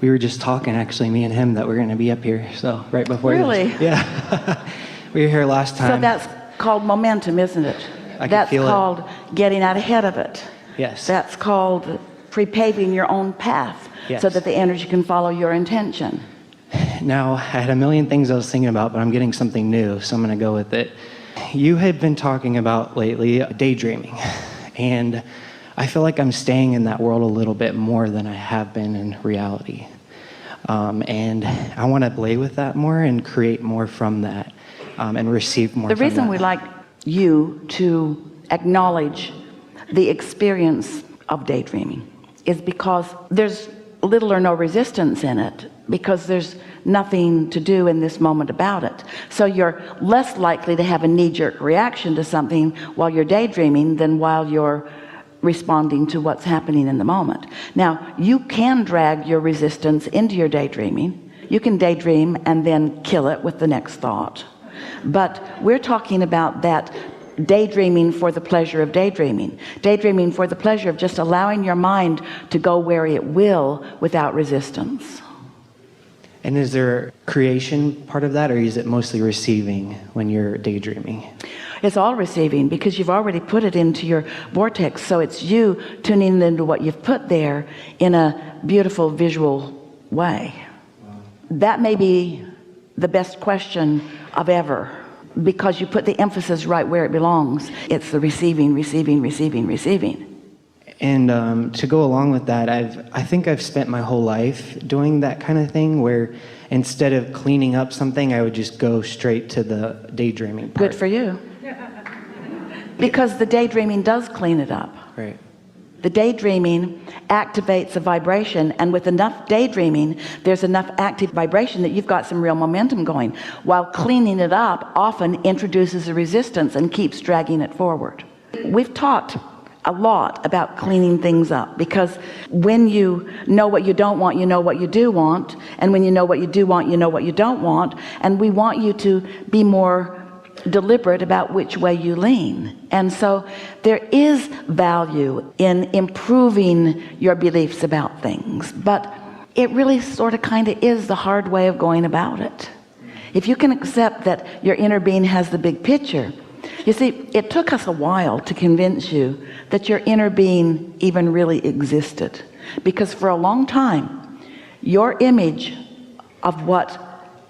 We were just talking, actually, me and him, that we're going to be up here. So right before Really? this. Yeah. We were here last time. So that's called momentum, isn't it? That's called getting out ahead of it. Yes. That's called pre-paving your own path, yes, so that the energy can follow your intention. Now, I had a million things I was thinking about, but I'm getting something new, so I'm going to go with it. You had been talking about lately daydreaming, and I feel like I'm staying in that world a little bit more than I have been in reality. And I want to play with that more and create more from that, and receive more from that. The reason we like you to acknowledge the experience of daydreaming is because there's little or no resistance in it, because there's nothing to do in this moment about it. So you're less likely to have a knee-jerk reaction to something while you're daydreaming than while you're responding to what's happening in the moment. Now, you can drag your resistance into your daydreaming. You can daydream and then kill it with the next thought. But we're talking about that daydreaming for the pleasure of daydreaming. Daydreaming for the pleasure of just allowing your mind to go where it will without resistance. And is there a creation part of that, or is it mostly receiving when you're daydreaming? It's all receiving, because you've already put it into your vortex. So it's you tuning into what you've put there in a beautiful visual way. Wow. That may be the best question of ever, because you put the emphasis right where it belongs. It's the receiving, receiving, receiving, receiving. And to go along with that, I think I've spent my whole life doing that kind of thing, where instead of cleaning up something, I would just go straight to the daydreaming part. Good for you. Because the daydreaming does clean it up. Right. The daydreaming activates a vibration, and with enough daydreaming, there's enough active vibration that you've got some real momentum going, while cleaning it up often introduces a resistance and keeps dragging it forward. We've talked a lot about cleaning things up, because when you know what you don't want, you know what you do want, and when you know what you do want, you know what you don't want, and we want you to be more deliberate about which way you lean. And so there is value in improving your beliefs about things, but it really sort of kind of is the hard way of going about it. If you can accept that your inner being has the big picture. You see, it took us a while to convince you that your inner being even really existed, because for a long time your image of what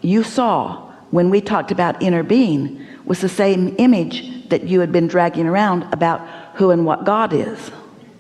you saw when we talked about inner being was the same image that you had been dragging around about who and what God is.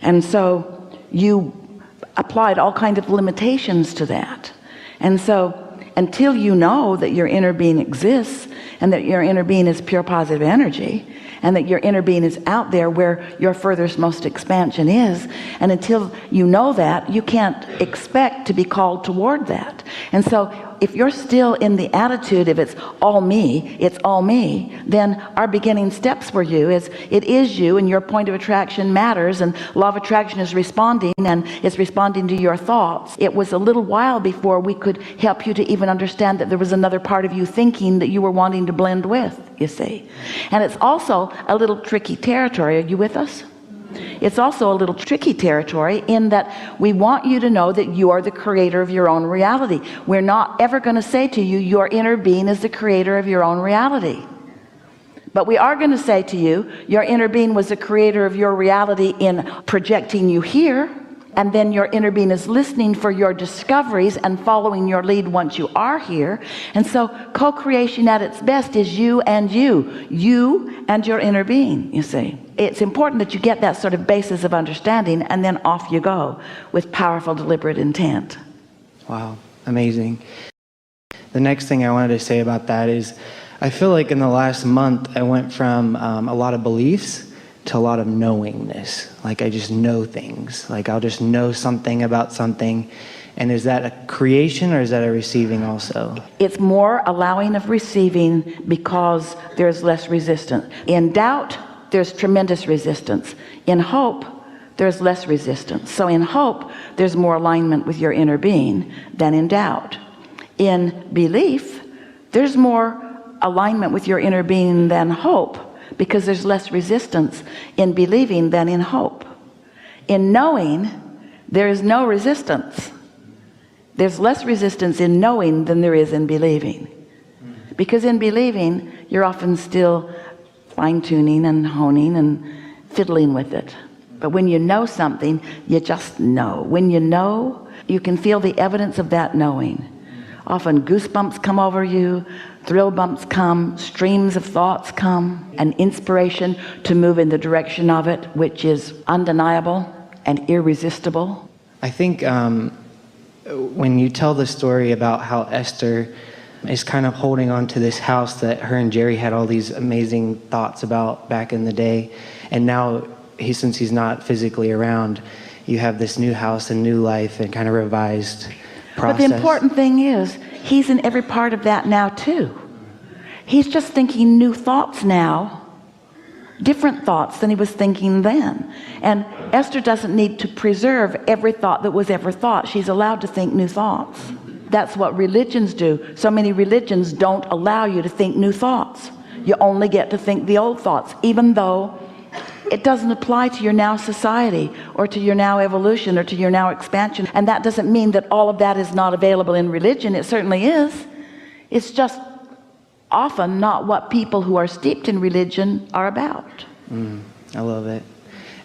And so you applied all kinds of limitations to that. And so until you know that your inner being exists, and that your inner being is pure positive energy, and that your inner being is out there where your furthest most expansion is, and until you know that, you can't expect to be called toward that. And so if you're still in the attitude of it's all me, then our beginning steps for you is it is you, and your point of attraction matters, and law of attraction is responding, and it's responding to your thoughts. It was a little while before we could help you to even understand that there was another part of you thinking that you were wanting to blend with, you see. And it's also a little tricky territory. Are you with us? It's also a little tricky territory in that we want you to know that you are the creator of your own reality. We're not ever going to say to you, your inner being is the creator of your own reality. But we are going to say to you, your inner being was the creator of your reality in projecting you here. And then your inner being is listening for your discoveries and following your lead once you are here. And so co-creation at its best is you and your inner being, you see. It's important that you get that sort of basis of understanding, and then off you go with powerful, deliberate intent. Wow, amazing. The next thing I wanted to say about that is, I feel like in the last month, I went from a lot of beliefs to a lot of knowingness. Like I just know things. Like I'll just know something about something. And is that a creation, or is that a receiving also? It's more allowing of receiving, because there's less resistance. In doubt, there's tremendous resistance. In hope, there's less resistance. So in hope, there's more alignment with your inner being than in doubt. In belief, there's more alignment with your inner being than hope, because there's less resistance in believing than in hope. In knowing, there is no resistance. There's less resistance in knowing than there is in believing, because in believing you're often still fine-tuning and honing and fiddling with it. But when you know something, you just know. When you know, you can feel the evidence of that knowing. Often goosebumps come over you, thrill bumps come, streams of thoughts come, an inspiration to move in the direction of it, which is undeniable and irresistible. I think when you tell the story about how Esther is kind of holding on to this house that her and Jerry had all these amazing thoughts about back in the day, and now since he's not physically around, you have this new house and new life and kind of revised process. But the important thing is, he's in every part of that now too. He's just thinking new thoughts now, different thoughts than he was thinking then. And Esther doesn't need to preserve every thought that was ever thought. She's allowed to think new thoughts. That's what religions do. So many religions don't allow you to think new thoughts. You only get to think the old thoughts, even though it doesn't apply to your now society or to your now evolution or to your now expansion. And that doesn't mean that all of that is not available in religion. It certainly is. It's just often not what people who are steeped in religion are about. I love it.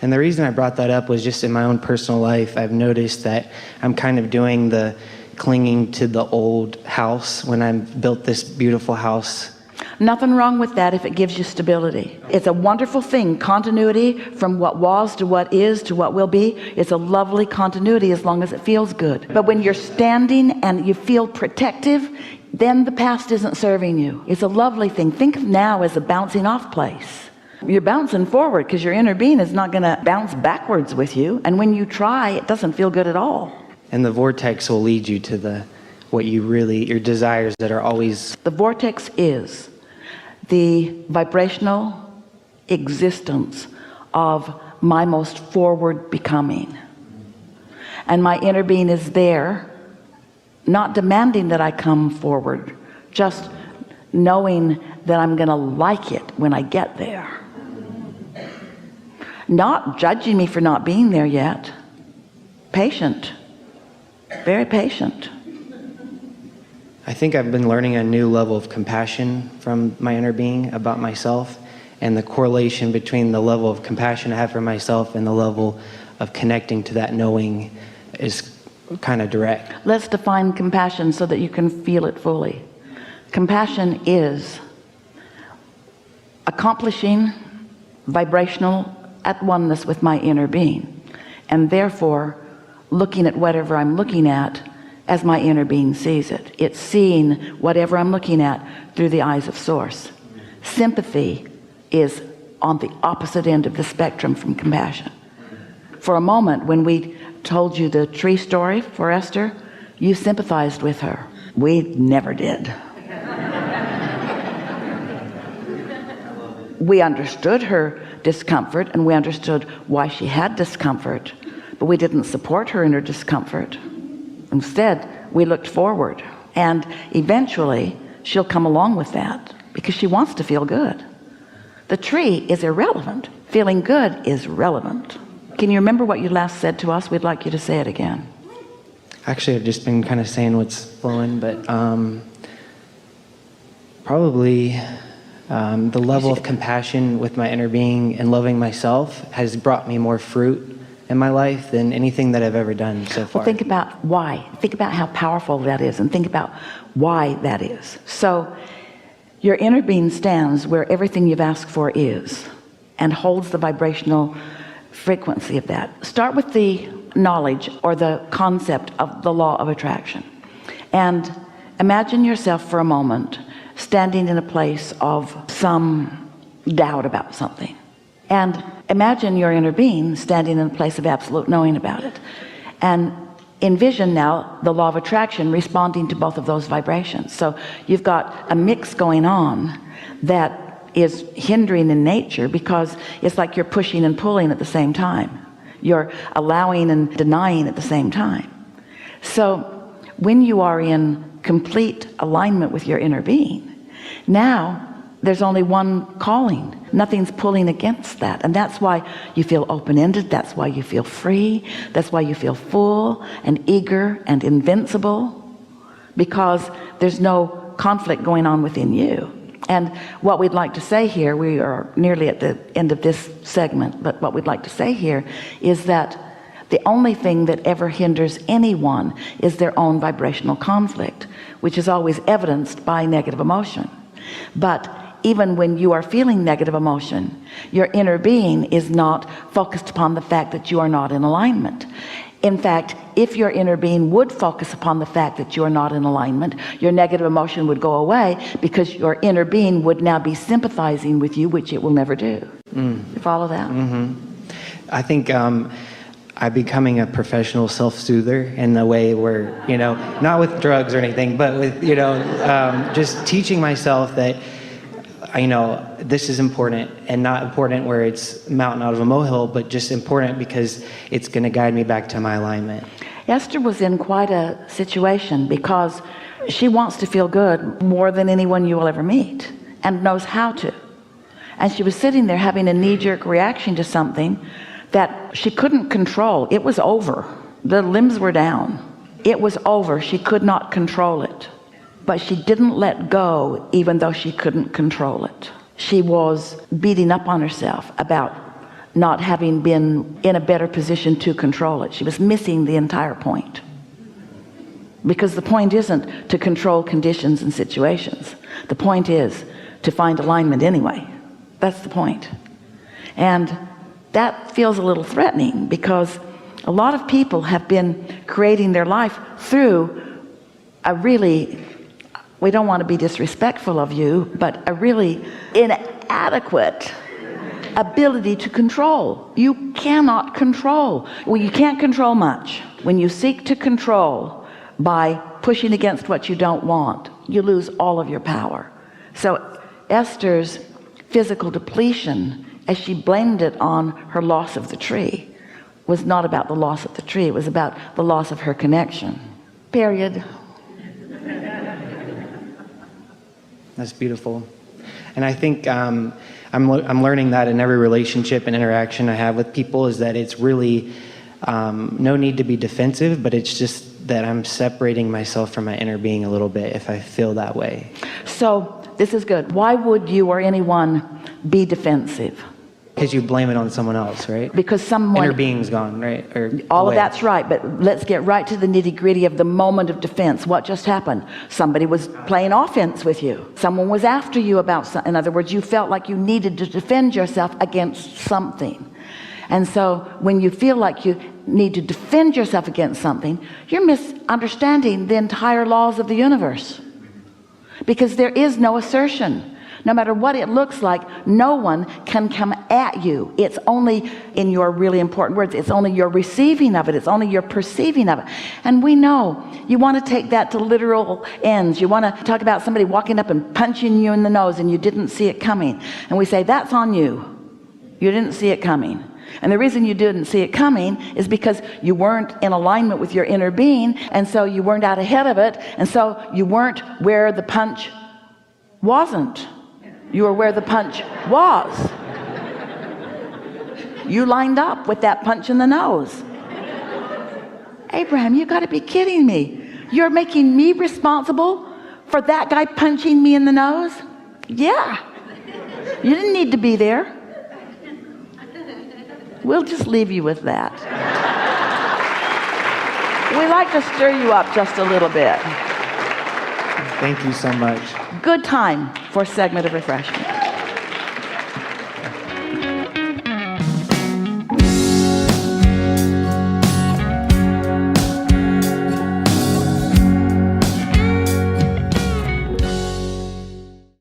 And the reason I brought that up was just in my own personal life, I've noticed that I'm kind of doing the clinging to the old house when I built this beautiful house. Nothing wrong with that if it gives you stability. It's a wonderful thing. Continuity from what was to what is to what will be. It's a lovely continuity as long as it feels good. But when you're standing and you feel protective, then the past isn't serving you. It's a lovely thing. Think of now as a bouncing off place. You're bouncing forward because your inner being is not going to bounce backwards with you. And when you try, it doesn't feel good at all. And the vortex will lead you to your desires that are always... The vortex is the vibrational existence of my most forward becoming. And my inner being is there, not demanding that I come forward, just knowing that I'm going to like it when I get there. Not judging me for not being there yet. Patient. Very patient. I think I've been learning a new level of compassion from my inner being about myself, and the correlation between the level of compassion I have for myself and the level of connecting to that knowing is kind of direct. Let's define compassion so that you can feel it fully. Compassion is accomplishing vibrational at oneness with my inner being, and therefore looking at whatever I'm looking at as my inner being sees it. It's seeing whatever I'm looking at through the eyes of source. Sympathy is on the opposite end of the spectrum from compassion. For a moment, when we told you the tree story for Esther, you sympathized with her. We never did. We understood her discomfort, and we understood why she had discomfort, but we didn't support her in her discomfort. Instead, we looked forward, and eventually she'll come along with that because she wants to feel good. The tree is irrelevant. Feeling good is relevant. Can you remember what you last said to us? We'd like you to say it again. Actually, I've just been kind of saying what's flowing, but probably the level of compassion with my inner being and loving myself has brought me more fruit in my life than anything that I've ever done so far. Well, think about why. Think about how powerful that is, and think about why that is. So your inner being stands where everything you've asked for is, and holds the vibrational frequency of that. Start with the knowledge or the concept of the law of attraction, and imagine yourself for a moment standing in a place of some doubt about something, and imagine your inner being standing in a place of absolute knowing about it, and envision now the law of attraction responding to both of those vibrations. So you've got a mix going on that is hindering in nature, because it's like you're pushing and pulling at the same time. You're allowing and denying at the same time. So when you are in complete alignment with your inner being, now there's only one calling. Nothing's pulling against that. And that's why you feel open-ended. That's why you feel free. That's why you feel full and eager and invincible, because there's no conflict going on within you. And what we'd like to say here, we are nearly at the end of this segment, but what we'd like to say here is that the only thing that ever hinders anyone is their own vibrational conflict, which is always evidenced by negative emotion. But even when you are feeling negative emotion, your inner being is not focused upon the fact that you are not in alignment. In fact, if your inner being would focus upon the fact that you are not in alignment, your negative emotion would go away, because your inner being would now be sympathizing with you, which it will never do. You follow that? I think I'm becoming a professional self-soother in the way where, not with drugs or anything, but with, just teaching myself that, this is important, and not important where it's a mountain out of a molehill, but just important because it's going to guide me back to my alignment. Esther was in quite a situation, because she wants to feel good more than anyone you will ever meet, and knows how to. And she was sitting there having a knee-jerk reaction to something that she couldn't control. It was over. The limbs were down. It was over. She could not control it. But she didn't let go, even though she couldn't control it. She was beating up on herself about not having been in a better position to control it. She was missing the entire point. Because the point isn't to control conditions and situations. The point is to find alignment anyway. That's the point. And that feels a little threatening, because a lot of people have been creating their life through a really, we don't want to be disrespectful of you, but a really inadequate ability to control. You cannot control. Well, you can't control much. When you seek to control by pushing against what you don't want, you lose all of your power. So Esther's physical depletion, as she blamed it on her loss of the tree, was not about the loss of the tree. It was about the loss of her connection. Period. That's beautiful. And I think I'm learning that in every relationship and interaction I have with people, is that it's really no need to be defensive, but it's just that I'm separating myself from my inner being a little bit if I feel that way. So this is good. Why would you or anyone be defensive? Because you blame it on someone else, right? Because someone... Inner being's gone, right? Or all away. of that's right, but let's get right to the nitty-gritty of the moment of defense. What just happened? Somebody was playing offense with you. Someone was after you about something. In other words, you felt like you needed to defend yourself against something. And so when you feel like you need to defend yourself against something, you're misunderstanding the entire laws of the universe. Because there is no assertion. No matter what it looks like, no one can come at you. It's only, in your really important words, it's only your receiving of it. It's only your perceiving of it. And we know you want to take that to literal ends. You want to talk about somebody walking up and punching you in the nose and you didn't see it coming. And we say, that's on you. You didn't see it coming. And the reason you didn't see it coming is because you weren't in alignment with your inner being, and so you weren't out ahead of it, and so you weren't where the punch wasn't. You were where the punch was. You lined up with that punch in the nose. Abraham, you got to be kidding me. You're making me responsible for that guy punching me in the nose? Yeah. You didn't need to be there. We'll just leave you with that. We like to stir you up just a little bit. Thank you so much. Good time for a segment of refreshment.